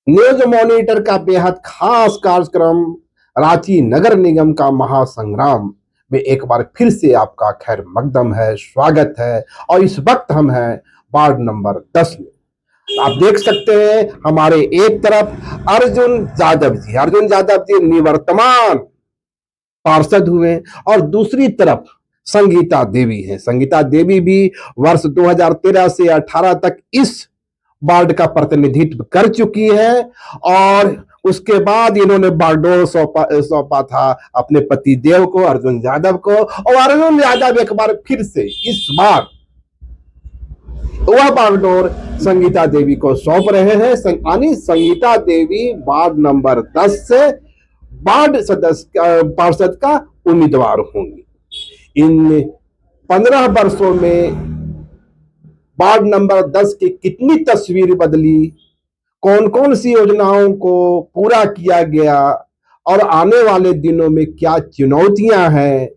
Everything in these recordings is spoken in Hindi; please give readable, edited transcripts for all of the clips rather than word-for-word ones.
न्यूज मॉनिटर का बेहद खास कार्यक्रम रांची नगर निगम का महासंग्राम में एक बार फिर से आपका खैर मकदम है, स्वागत है। और इस वक्त हम हैं वार्ड नंबर 10 में। आप देख सकते हैं हमारे एक तरफ अर्जुन यादव जी निवर्तमान पार्षद हुए और दूसरी तरफ संगीता देवी है। संगीता देवी भी वर्ष 2013 से 18 तक इस वार्ड का प्रतिनिधित्व कर चुकी है और उसके बाद इन्होंने बारडोर सौंपा था अपने पति देव को, अर्जुन यादव को। और अर्जुन यादव एक बार फिर से इस बार वह बागडोर संगीता देवी को सौंप रहे हैं। यानी संगीता देवी वार्ड नंबर 10 से वार्ड सदस्य पार्षद का उम्मीदवार होंगी। इन 15 वर्षों में वार्ड नंबर 10 की कितनी तस्वीर बदली, कौन कौन सी योजनाओं को पूरा किया गया और आने वाले दिनों में क्या चुनौतियां हैं,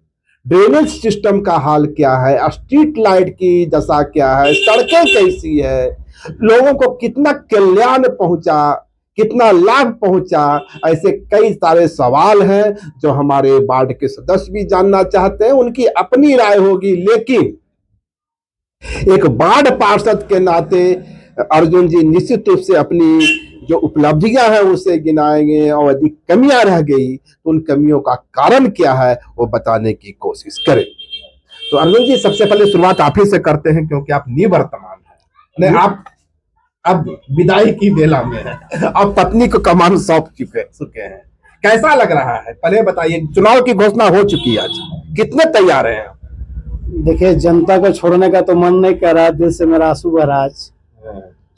ड्रेनेज सिस्टम का हाल क्या है, स्ट्रीट लाइट की दशा क्या है, सड़कें कैसी है, लोगों को कितना कल्याण पहुंचा, कितना लाभ पहुंचा, ऐसे कई सारे सवाल हैं जो हमारे वार्ड के सदस्य भी जानना चाहते हैं। उनकी अपनी राय होगी, लेकिन एक वार्ड पार्षद के नाते अर्जुन जी निश्चित रूप से अपनी जो उपलब्धियां हैं उसे गिनाएंगे और यदि कमियां रह गई तो उन कमियों का कारण क्या है वो बताने की कोशिश करें। तो अर्जुन जी सबसे पहले शुरुआत आप ही से करते हैं क्योंकि आप निवर्तमान हैं, आप अब विदाई की बेला में है, आप पत्नी को कमान सौंप चुके हैं। कैसा लग रहा है पहले बताइए। चुनाव की घोषणा हो चुकी है, आज कितने तैयार हैं? देखिए, जनता को छोड़ने का तो मन नहीं कर रहा, दिल से मेरा आंसू भरा आज।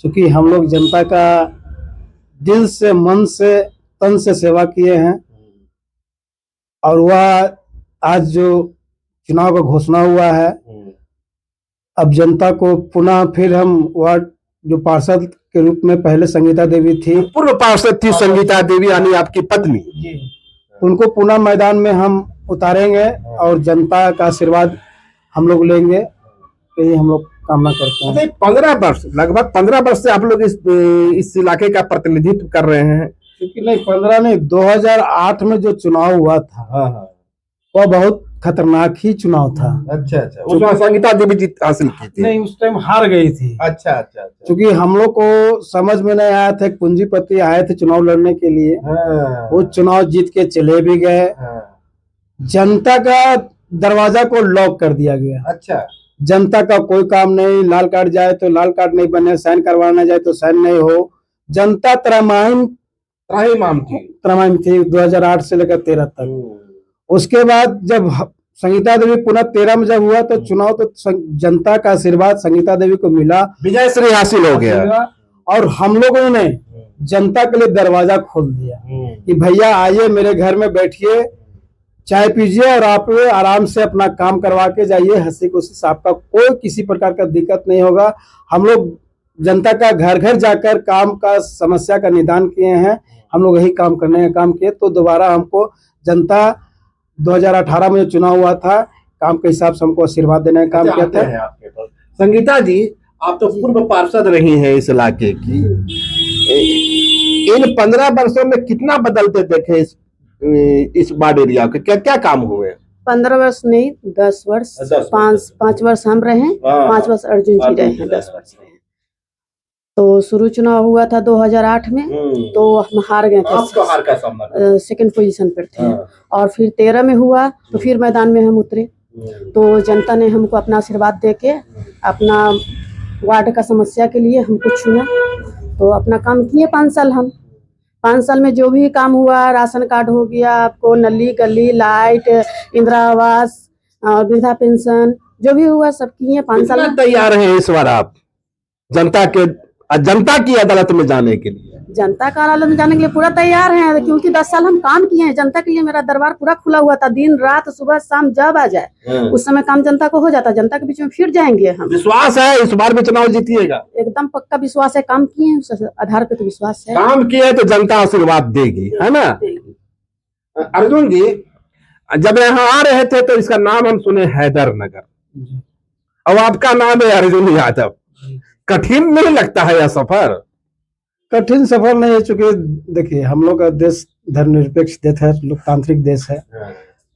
क्योंकि हम लोग जनता का दिल से, मन से, तन से सेवा किए हैं और वह आज जो चुनाव का घोषणा हुआ है, अब जनता को पुनः फिर हम वार्ड जो पार्षद के रूप में पहले संगीता देवी थी, पूर्व पार्षद थी संगीता देवी यानी आपकी पत्नी, उनको पुनः मैदान में हम उतारेंगे और जनता का आशीर्वाद हम लोग लेंगे, यही हम लोग कामना करते हैं। 15 वर्ष, लगभग 15 वर्ष से आप लोग इस इलाके का प्रतिनिधित्व कर रहे हैं। क्योंकि नहीं 15 नहीं, 2008 में जो चुनाव हुआ था वह बहुत खतरनाक ही चुनाव था। अच्छा, उसमें संगीता देवी जीत हासिल की थी? नहीं, उस टाइम हार गई थी। अच्छा। क्योंकि हम लोग को समझ में नहीं आया था, पूंजीपति आए थे चुनाव लड़ने के लिए, वो चुनाव जीत के चले भी गए, जनता का दरवाजा को लॉक कर दिया गया। अच्छा, जनता का कोई काम नहीं, लाल कार्ड जाए तो लाल कार्ड नहीं बने, साइन करवाना जाए तो साइन नहीं हो, जनता त्रमाहीम थी 2008 से लेकर 13 तक। उसके बाद जब संगीता देवी पुनः 13 में जब हुआ तो चुनाव, तो जनता का आशीर्वाद संगीता देवी को मिला, विजय श्री हासिल हो गया और हम लोगों ने जनता के लिए दरवाजा खोल दिया कि भैया आइए, मेरे घर में बैठिए, चाय पीजिए और आप आराम से अपना काम करवा के जाइए, हंसी खुशी से, आपका कोई किसी प्रकार का दिक्कत नहीं होगा। हम लोग जनता का घर घर जाकर काम का समस्या का निदान किए हैं, हम लोग यही काम करने का काम किए। तो दोबारा हमको जनता 2018 में जो चुनाव हुआ था, काम के हिसाब से हमको आशीर्वाद देने का काम किया था। संगीता जी, आप तो पूर्व पार्षद रही हैं इस इलाके की, इन 15 वर्षों में कितना बदलते देखे इस वार्ड एरिया के, क्या क्या काम हुए? 15 वर्ष नहीं, 10 वर्ष, 5 वर्ष हम रहे, 5 वर्ष अर्जुन जी रहे हैं, 10 वर्ष रहे। तो शुरू चुनाव हुआ था 2008 में, तो हम हार गए थे, सेकंड पोजीशन पर थे। और फिर 13 में हुआ तो फिर मैदान में हम उतरे, तो जनता ने हमको अपना आशीर्वाद देके अपना वार्ड का समस्या के लिए हमको चुना, तो अपना काम किए 5 साल। हम 5 साल में जो भी काम हुआ, राशन कार्ड हो गया, आपको नली गली, लाइट, इंदिरा आवास, वृद्धा पेंशन, जो भी हुआ सब किए 5 साल में। तैयार हैं इस बार आप जनता की अदालत में जाने के लिए? जनता का अदालत में जाने के लिए पूरा तैयार हैं, क्योंकि 10 साल हम काम किए हैं जनता के लिए। मेरा दरबार पूरा खुला हुआ था, दिन रात, सुबह शाम, जब आ जाए उस समय काम जनता को हो जाता। जनता के बीच में फिर जाएंगे हम। विश्वास है इस बार भी चुनाव जीतिएगा? एकदम पक्का विश्वास है, काम किए हैं उस आधार पे तो विश्वास है। काम किए तो जनता आशीर्वाद देगी, है ना? अर्जुन जी, जब यहाँ आ रहे थे तो इसका नाम हम सुने हैदर नगर, और आपका नाम है अर्जुन यादव। कठिन नहीं लगता है यह सफर? कठिन सफर नहीं है, चूंकि देखिए हम लोग का देश धर्मनिरपेक्ष देश है, लोकतांत्रिक देश है।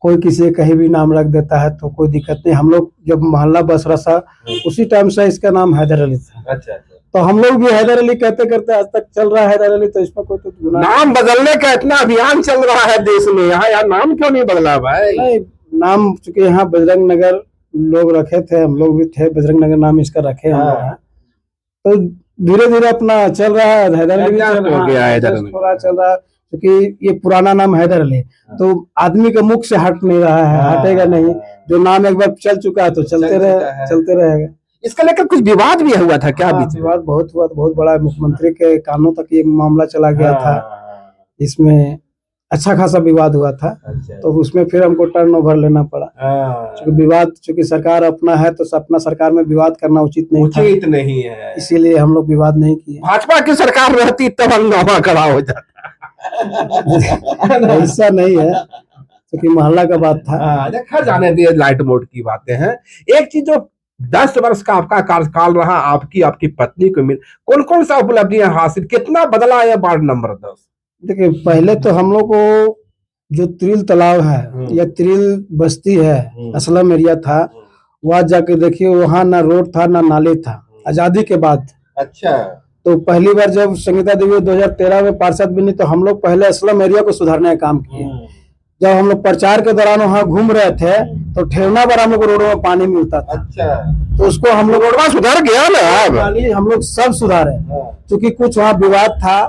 कोई किसी का कहीं भी नाम रख देता है तो कोई दिक्कत नहीं। हम लोग जब मोहल्ला बस रहा था उसी टाइम से इसका नाम हैदर अली था। अच्छा। तो हम लोग भी हैदर अली कहते करते आज तक चल रहा है हैदर अली, तो इसमें कोई तो गुनाह नाम बदलने का इतना अभियान चल रहा है देश में, यहाँ यार नाम क्यों नहीं बदला भाई? नहीं। नाम चूंकि यहाँ बजरंग नगर लोग रखे थे, हम लोग भी थे, बजरंग नगर नाम इसका रखे हम लोग हैं। तो धीरे धीरे अपना चल रहा है, हैदर अली हो गया है, थोड़ा चल रहा है, क्योंकि ये पुराना नाम हैदर अली तो आदमी के मुख से हट नहीं रहा है, हटेगा नहीं। जो नाम एक बार चल चुका है तो चलते रहेगा। इसका लेकर कुछ विवाद भी हुआ था क्या? बीच विवाद बहुत हुआ, बहुत बड़ा, मुख्यमंत्री के कानों तक ये मामला चला गया था। इसमें अच्छा खासा विवाद हुआ था। तो उसमें फिर हमको टर्न ओवर लेना पड़ा, क्योंकि विवाद, चूंकि सरकार अपना है तो अपना सरकार में विवाद करना उचित नहीं है, इसीलिए हम लोग विवाद नहीं किए। भाजपा की सरकार रहती तब हंगामा खड़ा हो जाता। ऐसा नहीं है, क्योंकि मोहल्ला का बात था। देखा जाने दिए, लाइट बोर्ड की बातें हैं। एक चीज जो 10 वर्ष का आपका कार्यकाल रहा, आपकी पत्नी को मिल, कौन कौन सा उपलब्धियां हासिल, कितना बदला है वार्ड नंबर 10? देखिए पहले तो हम लोग को जो त्रिल तालाब है या त्रिल बस्ती है, असलम एरिया था, वहां जाके देखिए वहां ना रोड था ना नाली था, आजादी के बाद। अच्छा। तो पहली बार जब संगीता देवी 2013 में पार्षद बनी तो हम लोग पहले असलम एरिया को सुधारने का काम किए। जब हम लोग प्रचार के दौरान वहाँ घूम रहे थे तो ठेवना बार हम लोग रोडों में पानी मिलता था। अच्छा। तो उसको हम लोग रोडवा सुधार गया ना, हम लोग सब सुधारे, क्योंकि कुछ वहाँ विवाद था।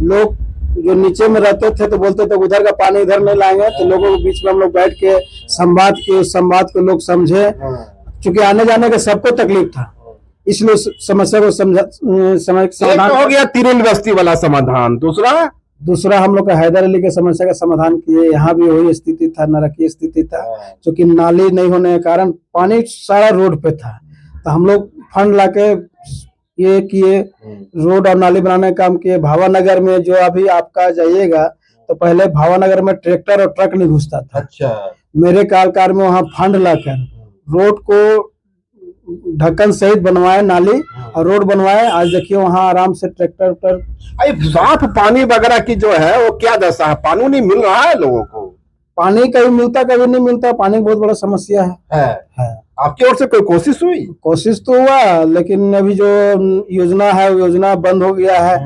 लोग जो नीचे में रहते थे तो बोलते थे उधर का पानी इधर नहीं लाएंगे, तो लोगों के बीच में हम लोग बैठ के संवाद किए, उस संवाद को लोग समझे। क्योंकि आने जाने का सबको तकलीफ था, इसलिए समस्या को समाधान हो गया। तिरुल बस्ती वाला समाधान। दूसरा हम लोग का हैदर अली के समस्या का समाधान किए। यहाँ भी वही स्थिति था, नरकीय स्थिति था, क्योंकि नाली नहीं होने के कारण पानी सारा रोड पे था। तो हम लोग फंड लाके ये किए, रोड और नाली बनाने का काम किए। भावानगर में जो अभी आपका जाइएगा तो पहले भावानगर में ट्रैक्टर और ट्रक नहीं घुसता था। अच्छा। मेरे कार्यकाल में वहाँ फंड लाकर रोड को ढक्कन सहित बनवाए, नाली और रोड बनवाए। आज देखिए वहाँ आराम से ट्रैक्टर साफ पानी वगैरह की जो है वो क्या दशा है? पानी नहीं मिल रहा है लोगों को। पानी कभी मिलता कभी नहीं मिलता, पानी बहुत बड़ा समस्या है। आपकी ओर से कोई कोशिश हुई? कोशिश तो हुआ, लेकिन अभी जो योजना है वो योजना बंद हो गया है।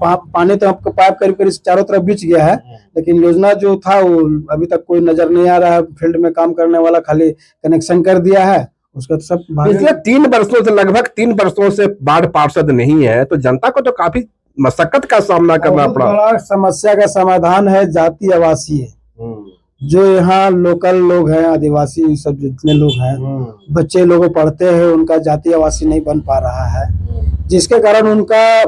पानी तो आपको पाइप करीब करीब चारों तरफ बिछ गया है, लेकिन योजना जो था वो अभी तक कोई नजर नहीं आ रहा है। फील्ड में काम करने वाला खाली कनेक्शन कर दिया है, उसका सब पिछले 3 वर्षों से, लगभग 3 वर्षों से वार्ड पार्षद नहीं है, तो जनता को तो काफी मशक्कत का सामना करना पड़ा। समस्या का समाधान है जाति आवासीय। जो यहाँ लोकल लोग हैं, आदिवासी सब जितने लोग हैं, बच्चे लोग पढ़ते हैं, उनका जाति आवासीय नहीं बन पा रहा है, जिसके कारण उनका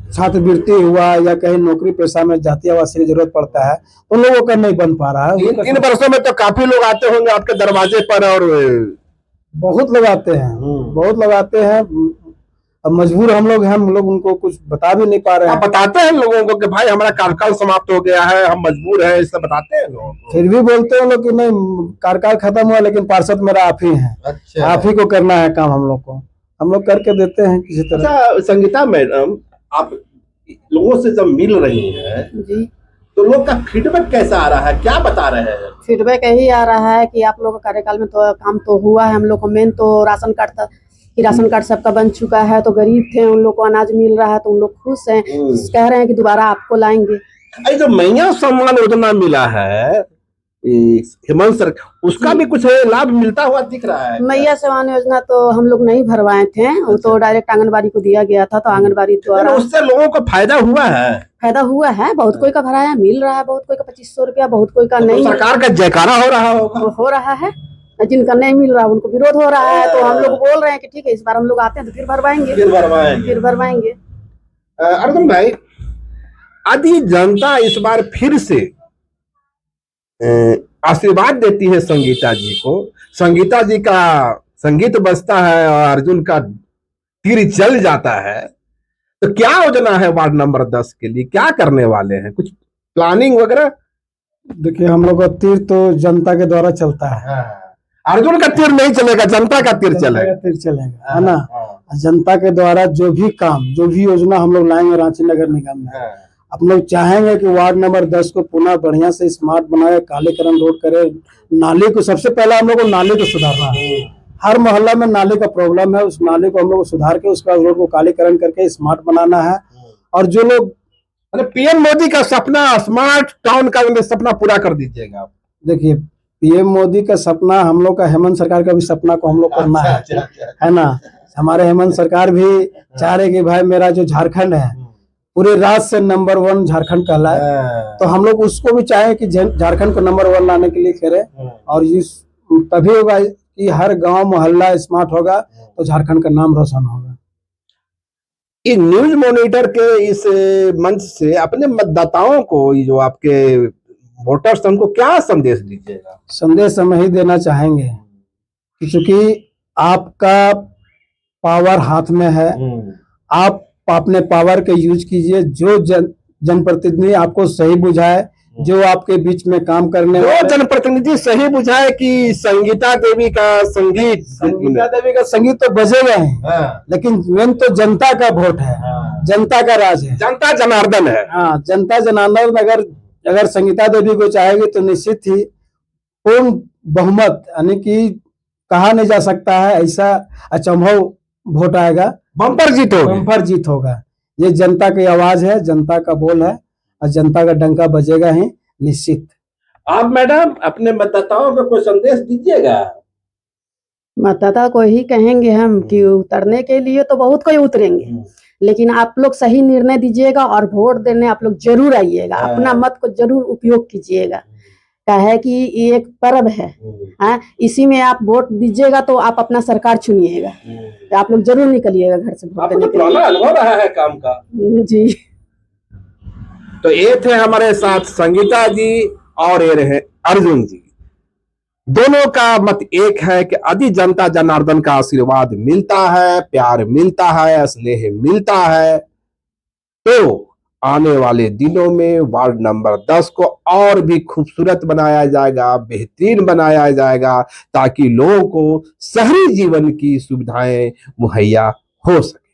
छात्रवृत्ति हुआ या कहीं नौकरी पेशा में जाति आवासीय की जरूरत पड़ता है, उन लोगों का नहीं बन पा रहा है। 3 वर्षों में तो काफी लोग आते होंगे आपके दरवाजे पर, और बहुत लोग आते हैं, बहुत लोग आते हैं। अब मजबूर हम लोग हैं, हम लोग उनको कुछ बता भी नहीं पा रहे हैं। बताते हैं लोगों को कि भाई हमारा कार्यकाल समाप्त हो गया है, हम मजबूर हैं, इससे बताते हैं लोगों को। फिर भी बोलते हैं लोग कि नहीं कार्यकाल खत्म हुआ लेकिन पार्षद मेरा आप ही है। अच्छा। आप ही को करना है काम, हम लोग को, हम लोग करके देते हैं किसी तरह। अच्छा संगीता मैडम, आप लोगों से जब मिल रही हैं जी, तो लोग का फीडबैक कैसा आ रहा है, क्या बता रहे हैं? फीडबैक यही आ रहा है कि आप लोगों का कार्यकाल में तो काम तो हुआ है। हम लोग को मेन तो राशन कार्ड था कि राशन कार्ड सबका बन चुका है, तो गरीब थे उन लोग को अनाज मिल रहा है तो उन लोग खुश हैं। कह रहे हैं कि दोबारा आपको लाएंगे। जो मैया सम्मान योजना मिला है हेमंत सर, उसका भी कुछ लाभ मिलता हुआ दिख रहा है? मैया सम्मान योजना तो हम लोग नहीं भरवाए थे, वो तो डायरेक्ट आंगनबाड़ी को दिया गया था, तो आंगनबाड़ी द्वारा उससे लोगों को फायदा हुआ है। फायदा हुआ है, बहुत कोई का भराया मिल रहा है, बहुत कोई का 2500 रुपया, बहुत कोई का नहीं। सरकार का जयकारा हो रहा होगा। हो रहा है, जिनका नहीं मिल रहा उनको विरोध हो रहा है। तो हम लोग बोल रहे हैं कि ठीक है, इस बार हम लोग आते हैं तो फिर भरवाएंगे। अर्जुन भाई, यदि जनता इस बार फिर से आशीर्वाद देती है संगीता जी को, संगीता जी का संगीत बजता है और अर्जुन का तीर चल जाता है, तो क्या योजना है वार्ड नंबर 10 के लिए? क्या करने वाले हैं, कुछ प्लानिंग वगैरह? देखिए हम लोग का तीर तो जनता के द्वारा चलता है। अर्जुन का तीर नहीं चलेगा, जनता का तीर चलेगा। है ना। जनता के द्वारा जो भी काम, जो भी योजना हम लोग लाएंगे रांची नगर निगम में, हम लोग चाहेंगे कि वार्ड नंबर 10 को पुनः बढ़िया से स्मार्ट बनाए, कालीकरण रोड करे, नाले को सबसे पहले हम लोग को नाले को सुधारना है। हर मोहल्ला में नाले का प्रॉब्लम है, उस नाले को हम लोग सुधार के उसका रोड को कालीकरण करके स्मार्ट बनाना है। और जो लोग पीएम मोदी का सपना, स्मार्ट टाउन का सपना पूरा कर दीजिएगा आप। देखिए, पीएम मोदी का सपना, हम लोग का हेमंत सरकार का भी सपना को हम लोग करना है ना। हमारे हेमंत सरकार भी चाह रहे कि भाई मेरा जो झारखंड है पूरे राज्य से नंबर 1 झारखंड कहलाए, तो हम लोग उसको भी चाहे कि झारखंड को नंबर 1 लाने के लिए करें। और इस तभी होगा कि हर गांव मोहल्ला स्मार्ट होगा तो झारखंड का नाम रोशन होगा। ये न्यूज मॉनिटर के इस मंच से अपने मतदाताओं को, ये जो आपके वोटर्स, उनको क्या संदेश दीजिएगा? संदेश हम यही देना चाहेंगे कि चूंकि आपका पावर हाथ में है, आप अपने पावर के यूज कीजिए। जो जनप्रतिनिधि आपको सही बुझाए, जो आपके बीच में काम करने जो जनप्रतिनिधि सही बुझाए कि संगीता देवी का संगीत तो बजेगा ही, लेकिन मेन तो जनता का वोट है, जनता का राज है, जनता जनार्दन है। हाँ, जनता जनार्दन अगर संगीता देवी को चाहेगी तो निश्चित ही पूर्ण बहुमत, यानी कि कहा नहीं जा सकता है ऐसा अचंभव वोट आएगा, बम्पर जीत होगा, बम्पर जीत होगा। ये जनता की आवाज है, जनता का बोल है और जनता का डंका बजेगा ही निश्चित। आप मैडम अपने मतदाताओं को कोई संदेश दीजिएगा? मतदाता को ही कहेंगे हम कि उतरने के लिए तो बहुत कोई उतरेंगे, लेकिन आप लोग सही निर्णय दीजिएगा और वोट देने आप लोग जरूर आइएगा। अपना मत को जरूर उपयोग कीजिएगा। क्या है कि ये एक पर्व है, इसी में आप वोट दीजिएगा तो आप अपना सरकार चुनिएगा। तो आप लोग जरूर निकलिएगा घर से वोट देने के लिए। अनुभव रहा है काम का जी। तो ये थे हमारे साथ संगीता जी और ये रहे अर्जुन जी। दोनों का मत एक है कि यदि जनता जनार्दन का आशीर्वाद मिलता है, प्यार मिलता है, स्नेह मिलता है, तो आने वाले दिनों में वार्ड नंबर 10 को और भी खूबसूरत बनाया जाएगा, बेहतरीन बनाया जाएगा, ताकि लोगों को शहरी जीवन की सुविधाएं मुहैया हो सके।